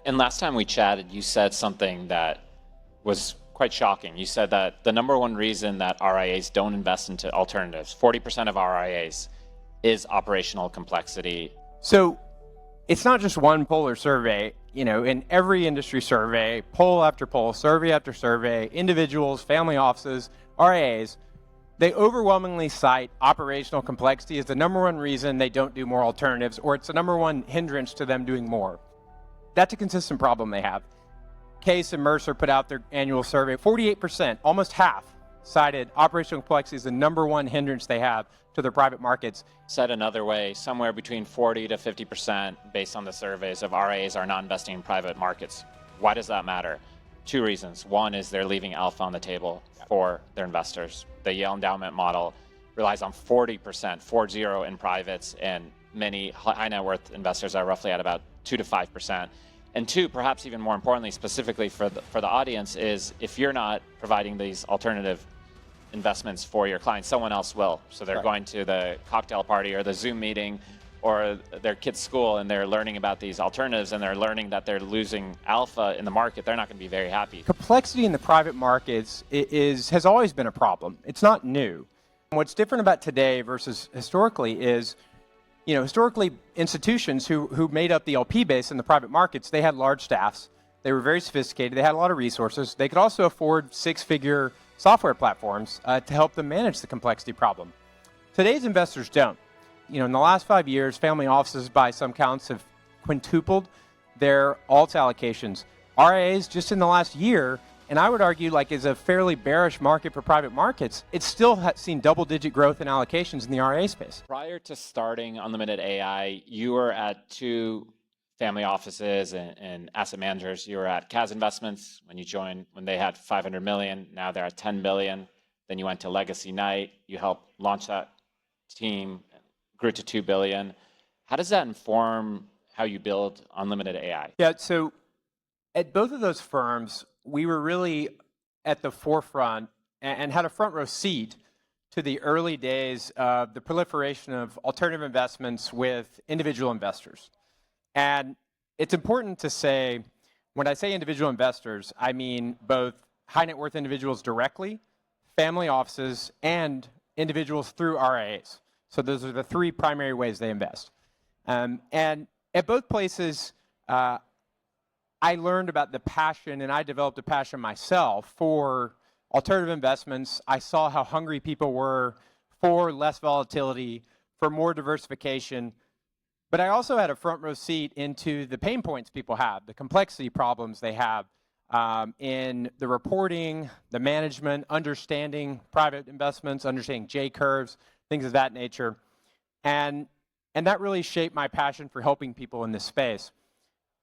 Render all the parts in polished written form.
And last time we chatted, you said something that was quite shocking. You said that the number one reason that RIAs don't invest into alternatives, 40% of RIAs, is operational complexity. So it's not just one poll or survey. In every industry survey, poll after poll, survey after survey, individuals, family offices, RIAs, they overwhelmingly cite operational complexity as the number one reason they don't do more alternatives, or it's the number one hindrance to them doing more. That's a consistent problem they have. Case and Mercer put out their annual survey. 48%, almost half, cited operational complexity as the number one hindrance they have to their private markets. Said another way, somewhere between 40 to 50%, based on the surveys, of RIAs are not investing in private markets. Why does that matter? Two reasons. One is they're leaving alpha on the table for their investors. The Yale endowment model relies on 40%, 40 in privates, and many high net worth investors are roughly at about 2 to 5%. And two, perhaps even more importantly, specifically for the audience, is if you're not providing these alternative investments for your clients, someone else will. So they're going to the cocktail party or the Zoom meeting or their kid's school, and they're learning about these alternatives, and they're learning that they're losing alpha in the market. They're not going to be very happy. Complexity in the private markets has always been a problem. It's not new. What's different about today versus historically is, historically institutions who made up the LP base in the private markets, they had large staffs. They were very sophisticated. They had a lot of resources. They could also afford six-figure software platforms to help them manage the complexity problem. Today's investors don't. In the last 5 years, family offices, by some counts, have quintupled their alts allocations. RIAs, just in the last year, and I would argue is a fairly bearish market for private markets, it's still seen double-digit growth in allocations in the RIA space. Prior to starting Unlimited AI, you were at two family offices and asset managers. You were at Kaz Investments when you joined, when they had 500 million. Now they're at 10 billion. Then you went to Legacy Knight. You helped launch that team, grew to 2 billion. How does that inform how you build Unlimited AI? Yeah, so at both of those firms, we were really at the forefront and had a front row seat to the early days of the proliferation of alternative investments with individual investors. And it's important to say, when I say individual investors, I mean both high net worth individuals directly, family offices, and individuals through RIAs. So those are the three primary ways they invest. And at both places, I learned about the passion, and I developed a passion myself for alternative investments. I saw how hungry people were for less volatility, for more diversification. But I also had a front row seat into the pain points people have, the complexity problems they have in the reporting, the management, understanding private investments, understanding J-curves, things of that nature. And that really shaped my passion for helping people in this space.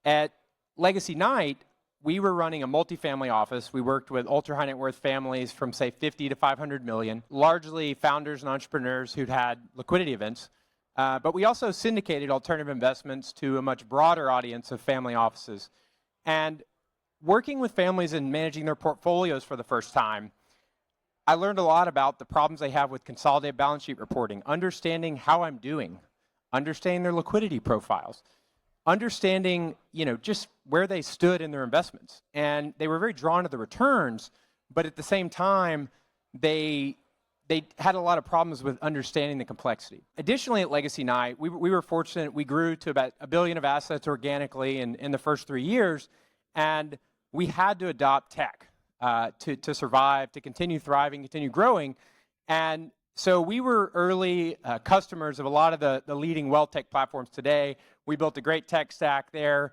At Legacy Knight, we were running a multifamily office. We worked with ultra high net worth families from, say, 50 to 500 million, largely founders and entrepreneurs who'd had liquidity events. But we also syndicated alternative investments to a much broader audience of family offices. And working with families and managing their portfolios for the first time, I learned a lot about the problems they have with consolidated balance sheet reporting, understanding how I'm doing, understanding their liquidity profiles, understanding, just where they stood in their investments. And they were very drawn to the returns, but at the same time, they had a lot of problems with understanding the complexity. Additionally, at Legacy Knight, we were fortunate. We grew to about $1 billion of assets organically in the first 3 years, and we had to adopt tech to survive, to continue thriving, continue growing. And so we were early customers of a lot of the leading wealth tech platforms today. We built a great tech stack there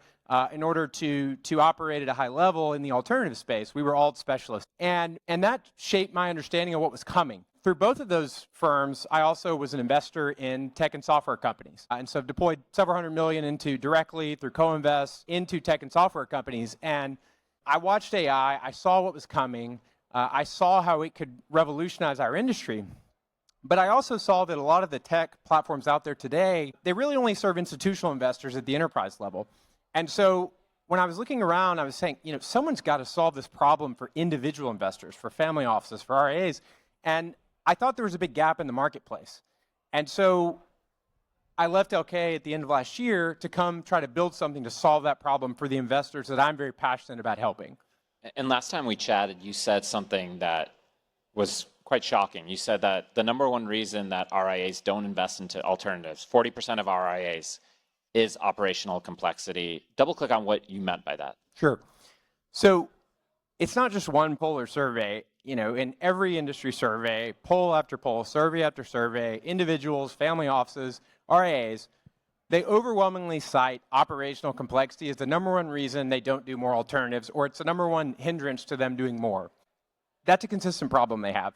in order to operate at a high level in the alternative space. We were alt specialists. And that shaped my understanding of what was coming. Through both of those firms, I also was an investor in tech and software companies. And so I've deployed several hundred million into directly through co-invest into tech and software companies. And I watched AI. I saw what was coming. I saw how it could revolutionize our industry. But I also saw that a lot of the tech platforms out there today, they really only serve institutional investors at the enterprise level. And so when I was looking around, I was saying, someone's got to solve this problem for individual investors, for family offices, for RIAs. And I thought there was a big gap in the marketplace. And so I left LK at the end of last year to come try to build something to solve that problem for the investors that I'm very passionate about helping. And last time we chatted, you said something that was quite shocking. You said that the number one reason that RIAs don't invest into alternatives, 40% of RIAs, is operational complexity. Double click on what you meant by that. Sure. So it's not just one poll or survey. In every industry survey, poll after poll, survey after survey, individuals, family offices, RIAs, they overwhelmingly cite operational complexity as the number one reason they don't do more alternatives, or it's the number one hindrance to them doing more. That's a consistent problem they have.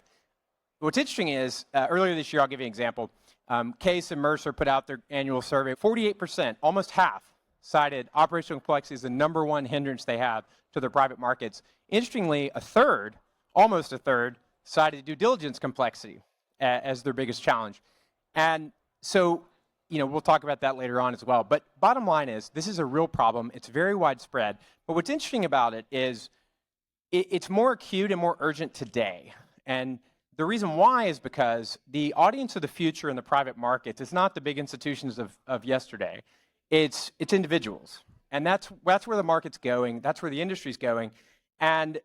What's interesting is, earlier this year, I'll give you an example. Case and Mercer put out their annual survey. 48%, almost half, cited operational complexity as the number one hindrance they have to their private markets. Interestingly, almost a third, cited due diligence complexity as their biggest challenge. And so, we'll talk about that later on as well. But bottom line is, this is a real problem. It's very widespread. But what's interesting about it is it's more acute and more urgent today. And the reason why is because the audience of the future in the private markets is not the big institutions of yesterday. It's individuals. And that's where the market's going. That's where the industry's going. And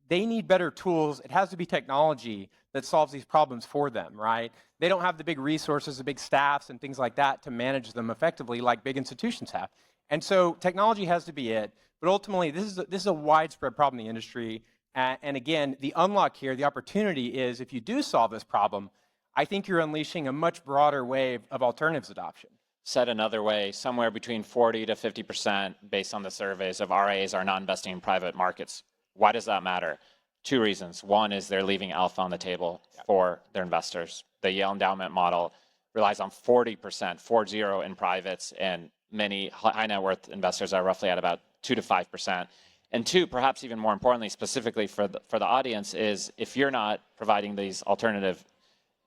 they need better tools. It has to be technology that solves these problems for them, right? They don't have the big resources, the big staffs and things like that to manage them effectively like big institutions have. And so technology has to be it. But ultimately, this is a widespread problem in the industry. And again, the unlock here, the opportunity is if you do solve this problem, I think you're unleashing a much broader wave of alternatives adoption. Said another way, somewhere between 40 to 50% based on the surveys of RIAs are not investing in private markets. Why does that matter? Two reasons. One is they're leaving alpha on the table for their investors. The Yale endowment model relies on 40%, 40 in privates, and many high net worth investors are roughly at about 2 to 5%. And two, perhaps even more importantly, specifically for the audience, is if you're not providing these alternative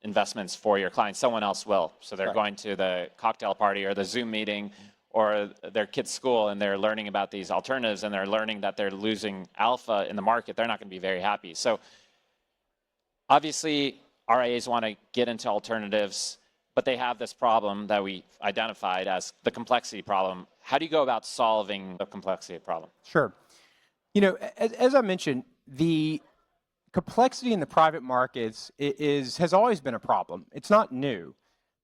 investments for your clients, someone else will. So they're going to the cocktail party or the Zoom meeting or their kid's school and they're learning about these alternatives and they're learning that they're losing alpha in the market. They're not going to be very happy. So obviously, RIAs want to get into alternatives, but they have this problem that we identified as the complexity problem. How do you go about solving the complexity problem? Sure. As I mentioned, the complexity in the private markets has always been a problem. It's not new.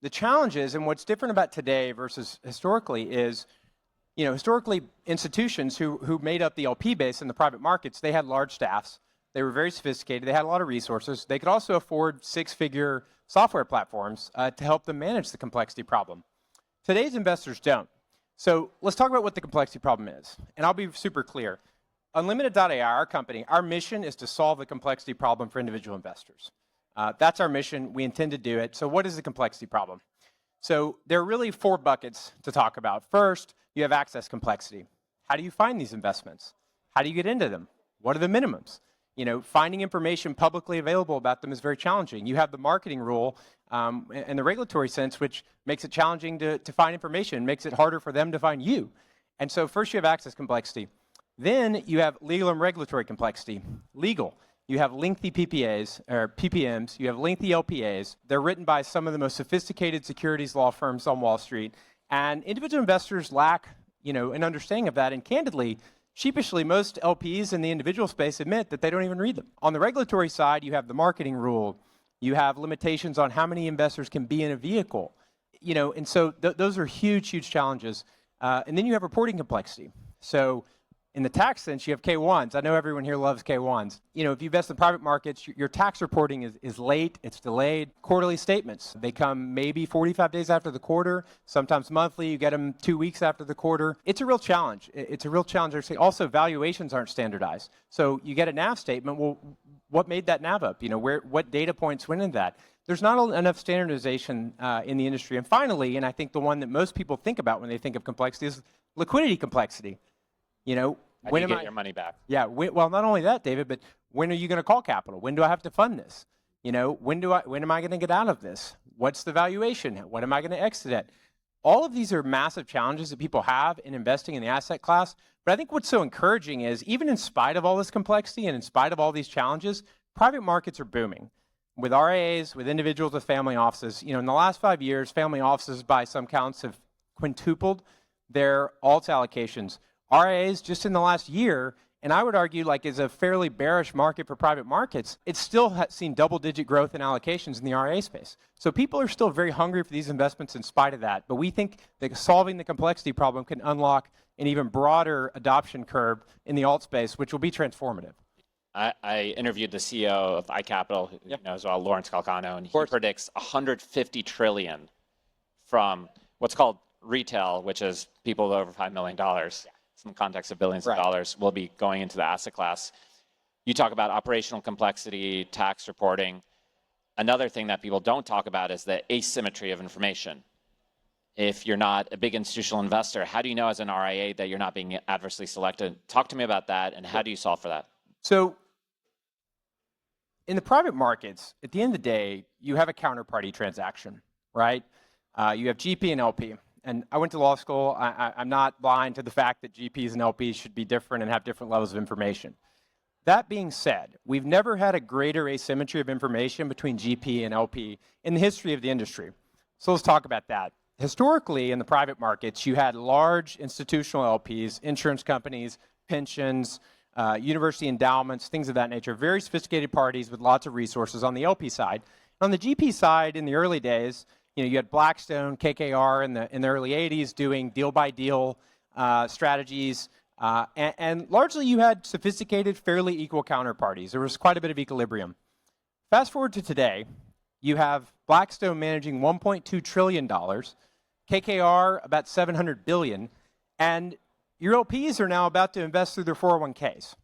The challenge is, and what's different about today versus historically is, historically institutions who made up the LP base in the private markets, they had large staffs. They were very sophisticated. They had a lot of resources. They could also afford six-figure software platforms to help them manage the complexity problem. Today's investors don't. So let's talk about what the complexity problem is. And I'll be super clear. Unlimited.ai, our company, our mission is to solve the complexity problem for individual investors. That's our mission. We intend to do it. So what is the complexity problem? So there are really four buckets to talk about. First, you have access complexity. How do you find these investments? How do you get into them? What are the minimums? Finding information publicly available about them is very challenging. You have the marketing rule and the regulatory sense, which makes it challenging to find information, makes it harder for them to find you. And so first you have access complexity. Then you have legal and regulatory complexity. Legal. You have lengthy PPAs, or PPMs, you have lengthy LPAs. They're written by some of the most sophisticated securities law firms on Wall Street. And individual investors lack, an understanding of that. And candidly, sheepishly, most LPs in the individual space admit that they don't even read them. On the regulatory side, you have the marketing rule. You have limitations on how many investors can be in a vehicle. And so those are huge, huge challenges. And then you have reporting complexity. So in the tax sense, you have K-1s. I know everyone here loves K-1s. If you invest in private markets, your tax reporting is late, it's delayed. Quarterly statements, they come maybe 45 days after the quarter, sometimes monthly, you get them 2 weeks after the quarter. It's a real challenge. It's a real challenge. Also, valuations aren't standardized. So you get a NAV statement, well, what made that NAV up? What data points went in that? There's not enough standardization in the industry. And finally, and I think the one that most people think about when they think of complexity is liquidity complexity. When do you get your money back? Yeah, well, not only that, David, but when are you going to call capital? When do I have to fund this? When am I going to get out of this? What's the valuation? What am I going to exit at? All of these are massive challenges that people have in investing in the asset class. But I think what's so encouraging is even in spite of all this complexity and in spite of all these challenges, private markets are booming. with RIAs, with individuals with family offices. In the last 5 years, family offices, by some counts, have quintupled their alts allocations. RIAs, just in the last year, and I would argue is a fairly bearish market for private markets, it's still seen double-digit growth in allocations in the RIA space. So people are still very hungry for these investments in spite of that. But we think that solving the complexity problem can unlock an even broader adoption curve in the alt space, which will be transformative. I interviewed the CEO of iCapital, as well, Lawrence Calcano, and he predicts 150 trillion from what's called retail, which is people with over $5 million. Some context of billions of dollars will be going into the asset class. You talk about operational complexity, tax reporting. Another thing that people don't talk about is the asymmetry of information. If you're not a big institutional investor, how do you know as an RIA that you're not being adversely selected? Talk to me about that, and how do you solve for that? So in the private markets, at the end of the day, you have a counterparty transaction, right? You have GP and LP. And I went to law school. I'm not blind to the fact that GPs and LPs should be different and have different levels of information. That being said, we've never had a greater asymmetry of information between GP and LP in the history of the industry. So let's talk about that. Historically, in the private markets, you had large institutional LPs, insurance companies, pensions, university endowments, things of that nature, very sophisticated parties with lots of resources on the LP side. On the GP side, in the early days, you had Blackstone, KKR in the early 80s doing deal-by-deal strategies. And largely, you had sophisticated, fairly equal counterparties. There was quite a bit of equilibrium. Fast forward to today, you have Blackstone managing $1.2 trillion, KKR about $700 billion, and your LPs are now about to invest through their 401ks.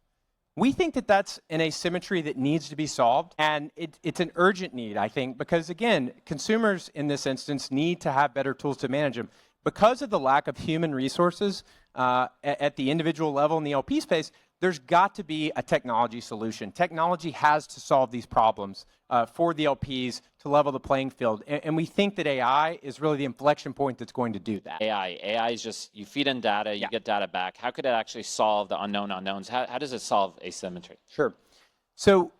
We think that that's an asymmetry that needs to be solved, and it's an urgent need, I think, because, again, consumers in this instance need to have better tools to manage them. Because of the lack of human resources at the individual level in the LP space, there's got to be a technology solution. Technology has to solve these problems for the LPs to level the playing field. And we think that AI is really the inflection point that's going to do that. AI is just, you feed in data, you get data back. How could it actually solve the unknown unknowns? How does it solve asymmetry? Sure. So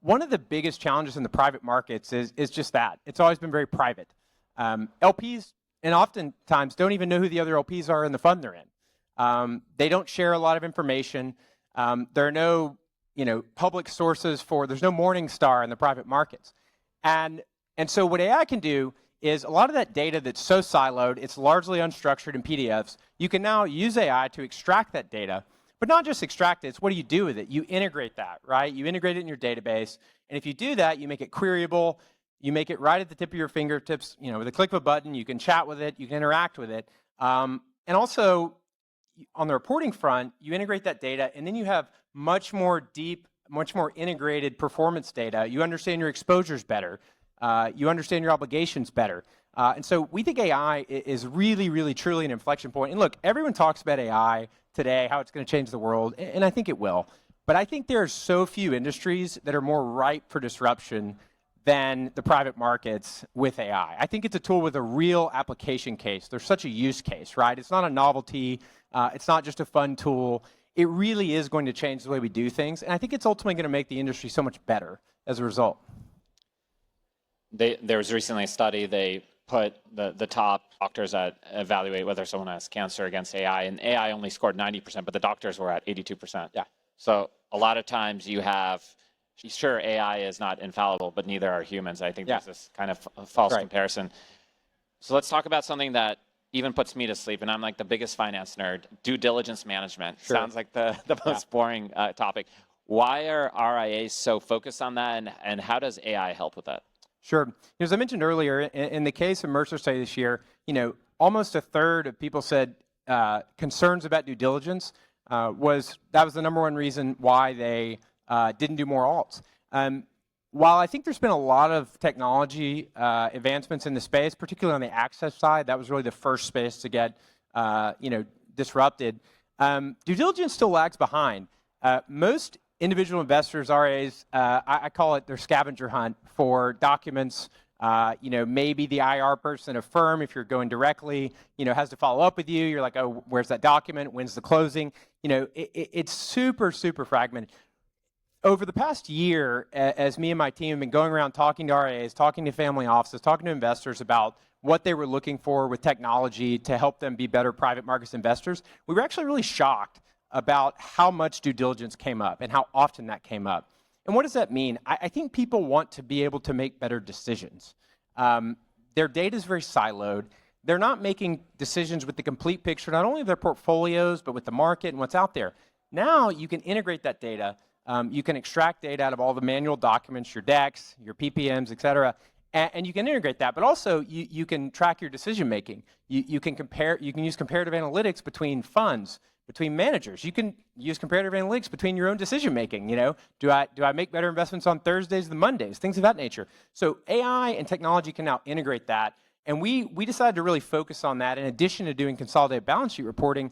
one of the biggest challenges in the private markets is just that. It's always been very private. LPs, and oftentimes, don't even know who the other LPs are in the fund they're in. They don't share a lot of information. There are no public sources there's no Morningstar in the private markets. And so what AI can do is a lot of that data that's so siloed, it's largely unstructured in PDFs, you can now use AI to extract that data, but not just extract it, it's what do you do with it? You integrate that, right? You integrate it in your database, and if you do that, you make it queryable, you make it right at the tip of your fingertips, with a click of a button, you can chat with it, you can interact with it, and also, on the reporting front, you integrate that data, and then you have much more deep, much more integrated performance data. You understand your exposures better. You understand your obligations better. And so we think AI is really, really, truly an inflection point. And look, everyone talks about AI today, how it's going to change the world, and I think it will. But I think there are so few industries that are more ripe for disruption than the private markets with AI. I think it's a tool with a real application case. There's such a use case, right? It's not a novelty. It's not just a fun tool. It really is going to change the way we do things. And I think it's ultimately going to make the industry so much better as a result. There was recently a study, they put the top doctors that evaluate whether someone has cancer against AI, and AI only scored 90%, but the doctors were at 82%. Yeah. So a lot of times you have, sure, AI is not infallible, but neither are humans. I think there's this kind of false comparison. So let's talk about something that even puts me to sleep, and I'm like the biggest finance nerd. Due diligence management. Sure. Sounds like the most boring topic. Why are RIAs so focused on that, and how does AI help with that? Sure. As I mentioned earlier, in the case of Mercer study this year, almost a third of people said concerns about due diligence was the number one reason why they didn't do more alts. While I think there's been a lot of technology advancements in the space, particularly on the access side, that was really the first space to get disrupted. Due diligence still lags behind. Most individual investors, RAs, I call it their scavenger hunt for documents. Maybe the IR person at a firm, if you're going directly, has to follow up with you. You're like, oh, where's that document? When's the closing? It's super, super fragmented. Over the past year, as me and my team have been going around talking to RIAs, talking to family offices, talking to investors about what they were looking for with technology to help them be better private markets investors, we were actually really shocked about how much due diligence came up and how often that came up. And what does that mean? I think people want to be able to make better decisions. Their data is very siloed. They're not making decisions with the complete picture, not only of their portfolios, but with the market and what's out there. Now you can integrate that data. You can extract data out of all the manual documents, your decks, your PPMs, et cetera, and you can integrate that. But also, you can track your decision making. You can use comparative analytics between funds, between managers. You can use comparative analytics between your own decision making. You know, do I make better investments on Thursdays than Mondays? Things of that nature. So AI and technology can now integrate that. And we decided to really focus on that in addition to doing consolidated balance sheet reporting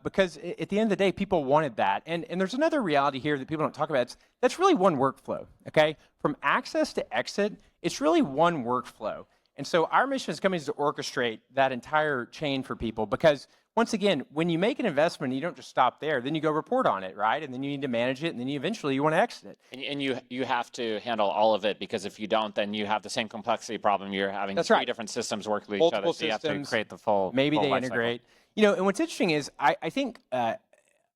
because at the end of the day, people wanted that. And there's another reality here that people don't talk about. That's really one workflow, okay? From access to exit, it's really one workflow. And so our mission as companies is to orchestrate that entire chain for people because once again, when you make an investment, you don't just stop there. Then you go report on it, right? And then you need to manage it, and then eventually you want to exit it. And you have to handle all of it because if you don't, then you have the same complexity problem. You're having three different systems work with each other, so you have to create the full. Maybe they integrate. You know, and what's interesting is I think a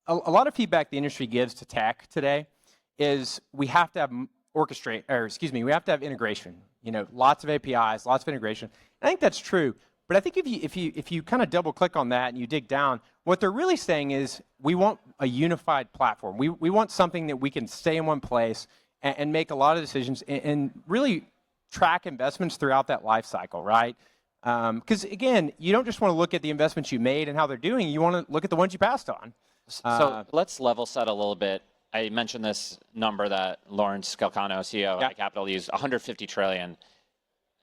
lot of feedback the industry gives to tech today is we have to have we have to have integration. You know, lots of APIs, lots of integration. I think that's true. But I think if you kind of double click on that and you dig down, what they're really saying is we want a unified platform. We want something that we can stay in one place and make a lot of decisions and really track investments throughout that life cycle, right? Because again, you don't just want to look at the investments you made and how they're doing. You want to look at the ones you passed on. So let's level set a little bit. I mentioned this number that Lawrence Calcano, CEO of Capital, used, 150 trillion.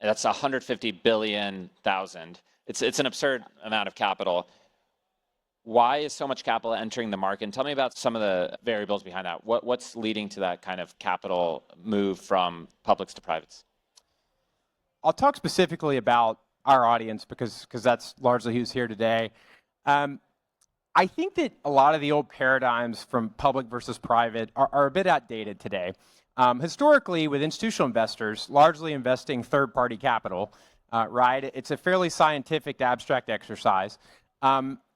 That's 150 billion thousand. It's an absurd amount of capital. Why is so much capital entering the market? And tell me about some of the variables behind that. What's leading to that kind of capital move from publics to privates? I'll talk specifically about our audience because that's largely who's here today. I think that a lot of the old paradigms from public versus private are a bit outdated today. Historically, with institutional investors, largely investing third-party capital, right? It's a fairly scientific, abstract exercise.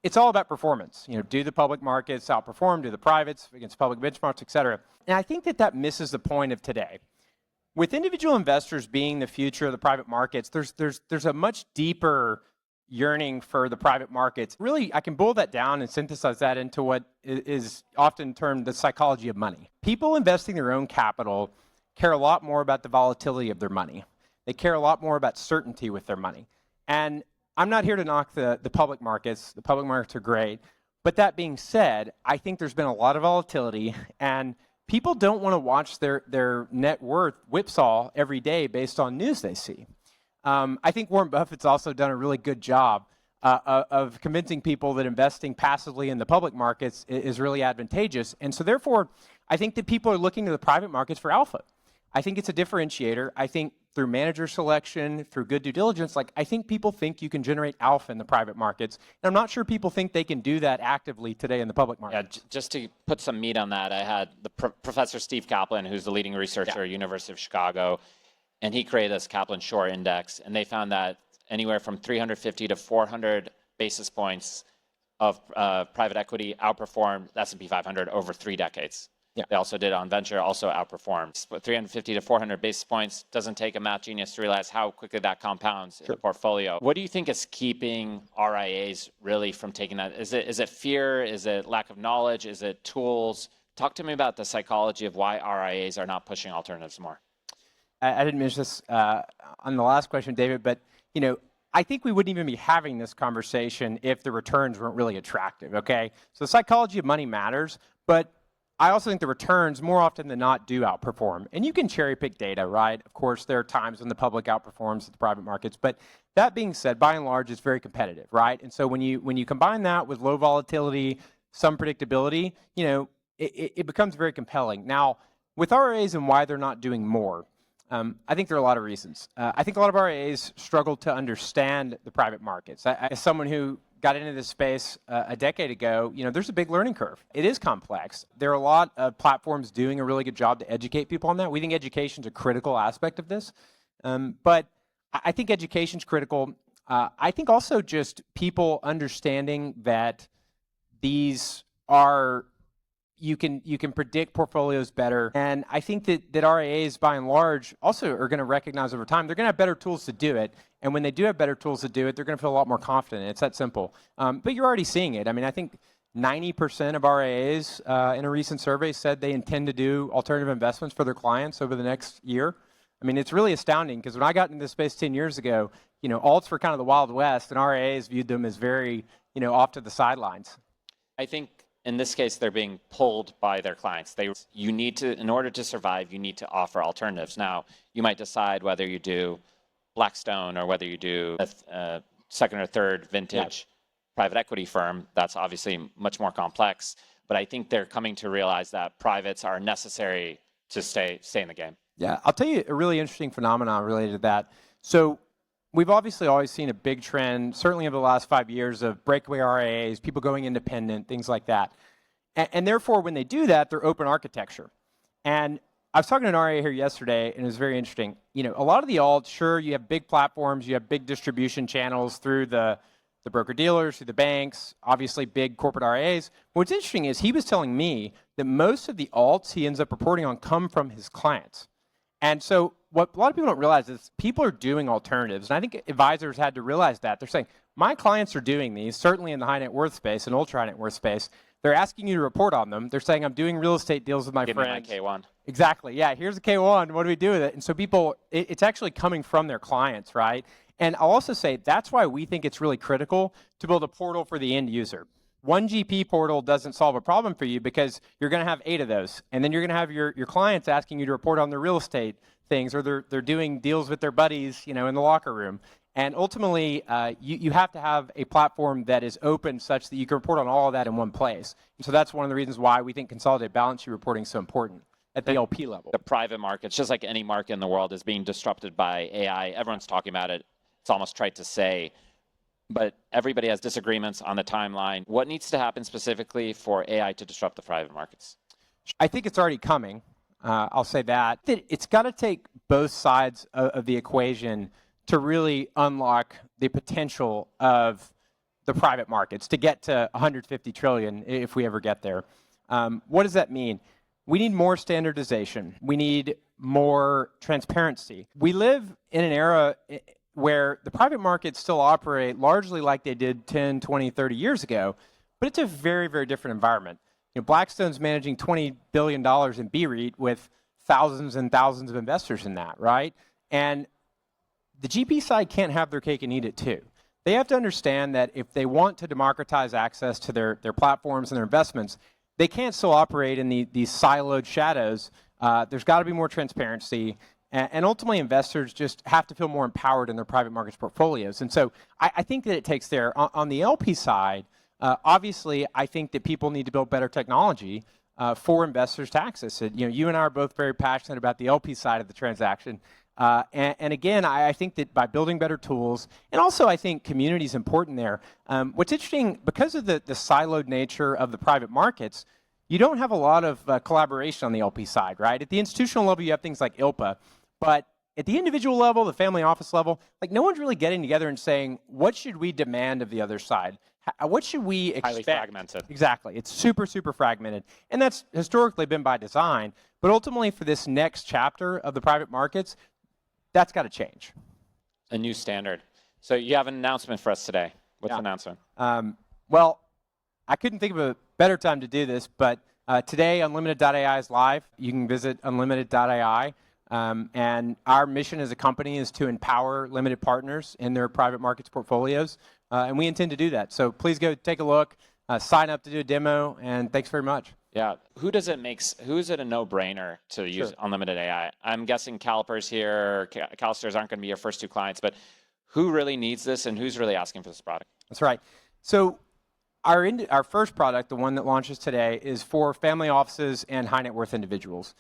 It's all about performance. You know, do the public markets outperform? Do the privates against public benchmarks, et cetera? And I think that misses the point of today. With individual investors being the future of the private markets, there's a much deeper yearning for the private markets. Really, I can boil that down and synthesize that into what is often termed the psychology of money. People investing their own capital care a lot more about the volatility of their money. They care a lot more about certainty with their money. And I'm not here to knock the public markets. The public markets are great. But that being said, I think there's been a lot of volatility, and people don't want to watch their net worth whipsaw every day based on news they see. I think Warren Buffett's also done a really good job of convincing people that investing passively in the public markets is really advantageous. And so therefore, I think that people are looking to the private markets for alpha. I think it's a differentiator. I think through manager selection, through good due diligence, I think people think you can generate alpha in the private markets. And I'm not sure people think they can do that actively today in the public market. Yeah, just to put some meat on that, I had the Professor Steve Kaplan, who's the leading researcher at University of Chicago, and he created this Kaplan Shore Index, and they found that anywhere from 350 to 400 basis points of private equity outperformed the S&P 500 over 3 decades. Yeah. They also did on venture, also outperformed. But 350 to 400 basis points doesn't take a math genius to realize how quickly that compounds in the portfolio. What do you think is keeping RIAs really from taking that? Is it fear? Is it lack of knowledge? Is it tools? Talk to me about the psychology of why RIAs are not pushing alternatives more. I didn't mention this on the last question, David, but you know, I think we wouldn't even be having this conversation if the returns weren't really attractive, okay? So the psychology of money matters, but I also think the returns more often than not do outperform. And you can cherry pick data, right? Of course, there are times when the public outperforms the private markets, but that being said, by and large, it's very competitive, right? And so when you combine that with low volatility, some predictability, you know, it becomes very compelling. Now, with RIAs and why they're not doing more, I think there are a lot of reasons. I think a lot of RIAs struggle to understand the private markets. As someone who got into this space a decade ago, there's a big learning curve. It is complex. There are a lot of platforms doing a really good job to educate people on that. We think education is a critical aspect of this. But I think education's critical. I think also just people understanding that these are, you can predict portfolios better. And I think that RIAs, by and large, also are going to recognize over time, they're going to have better tools to do it. And when they do have better tools to do it, they're going to feel a lot more confident. It's that simple. But you're already seeing it. I mean, I think 90% of RIAs in a recent survey said they intend to do alternative investments for their clients over the next year. I mean, it's really astounding because when I got into this space 10 years ago, alts were kind of the Wild West, and RIAs viewed them as very, off to the sidelines. I think in this case, they're being pulled by their clients. You need to, in order to survive, you need to offer alternatives. Now, you might decide whether you do Blackstone or whether you do a second or third vintage private equity firm. That's obviously much more complex. But I think they're coming to realize that privates are necessary to stay in the game. Yeah, I'll tell you a really interesting phenomenon related to that. So we've obviously always seen a big trend, certainly over the last 5 years, of breakaway RIAs, people going independent, things like that. And therefore, when they do that, they're open architecture. And I was talking to an RIA here yesterday, and it was very interesting. A lot of the alts, sure, you have big platforms, you have big distribution channels through the broker-dealers, through the banks, obviously big corporate RIAs. What's interesting is he was telling me that most of the alts he ends up reporting on come from his clients. And so what a lot of people don't realize is people are doing alternatives. And I think advisors had to realize that. They're saying, my clients are doing these, certainly in the high net worth space and ultra high net worth space. They're asking you to report on them. They're saying, I'm doing real estate deals with my friends. Give me my K1. Exactly. Yeah, here's a K1. What do we do with it? And so people, it's actually coming from their clients, right? And I'll also say that's why we think it's really critical to build a portal for the end user. One GP portal doesn't solve a problem for you because you're going to have 8 of those. And then you're going to have your clients asking you to report on their real estate things, or they're doing deals with their buddies, in the locker room. And ultimately, you have to have a platform that is open such that you can report on all of that in one place. So that's one of the reasons why we think consolidated balance sheet reporting is so important at the LP level. The private markets, just like any market in the world, is being disrupted by AI. Everyone's talking about it. It's almost trite to say, but everybody has disagreements on the timeline. What needs to happen specifically for AI to disrupt the private markets? I think it's already coming. I'll say that. It's got to take both sides of the equation to really unlock the potential of the private markets to get to 150 trillion if we ever get there. What does that mean? We need more standardization. We need more transparency. We live in an era where the private markets still operate largely like they did 10, 20, 30 years ago, but it's a very, very different environment. Blackstone's managing $20 billion in BREIT with thousands and thousands of investors in that, right? And the GP side can't have their cake and eat it too. They have to understand that if they want to democratize access to their platforms and their investments, they can't still operate in these siloed shadows. There's got to be more transparency. And ultimately, investors just have to feel more empowered in their private markets portfolios. And so I think that it takes there. On the LP side, obviously, I think that people need to build better technology for investors to access it. You and I are both very passionate about the LP side of the transaction. And again, I think that by building better tools, and also I think community is important there. What's interesting, because of the siloed nature of the private markets, you don't have a lot of collaboration on the LP side, right? At the institutional level, you have things like ILPA, but at the individual level, the family office level, like no one's really getting together and saying, what should we demand of the other side? What should we expect? Highly fragmented. Exactly. It's super, super fragmented. And that's historically been by design. But ultimately, for this next chapter of the private markets, that's got to change. A new standard. So you have an announcement for us today. What's the announcement? Well, I couldn't think of a better time to do this, but today, Unlimited.ai is live. You can visit Unlimited.ai. And our mission as a company is to empower limited partners in their private markets portfolios. And we intend to do that. So please go take a look, sign up to do a demo, and thanks very much. Yeah. Who is it a no-brainer to use Unlimited AI? I'm guessing CalPERS here, CalSTRS aren't going to be your first 2 clients, but who really needs this and who's really asking for this product? That's right. So our first product, the one that launches today, is for family offices and high net worth individuals.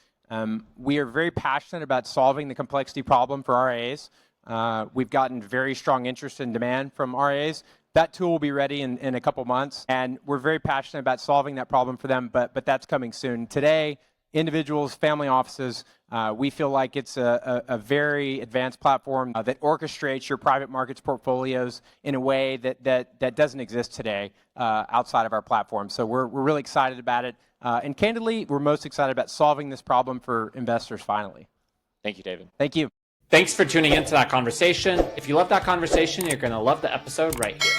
We are very passionate about solving the complexity problem for RIAs. We've gotten very strong interest and demand from RIAs, That tool will be ready in a couple months, and we're very passionate about solving that problem for them, but that's coming soon. Today, individuals, family offices, we feel like it's a very advanced platform that orchestrates your private markets portfolios in a way that doesn't exist today outside of our platform. So we're really excited about it. And candidly, we're most excited about solving this problem for investors finally. Thank you, David. Thank you. Thanks for tuning into that conversation. If you love that conversation, you're going to love the episode right here.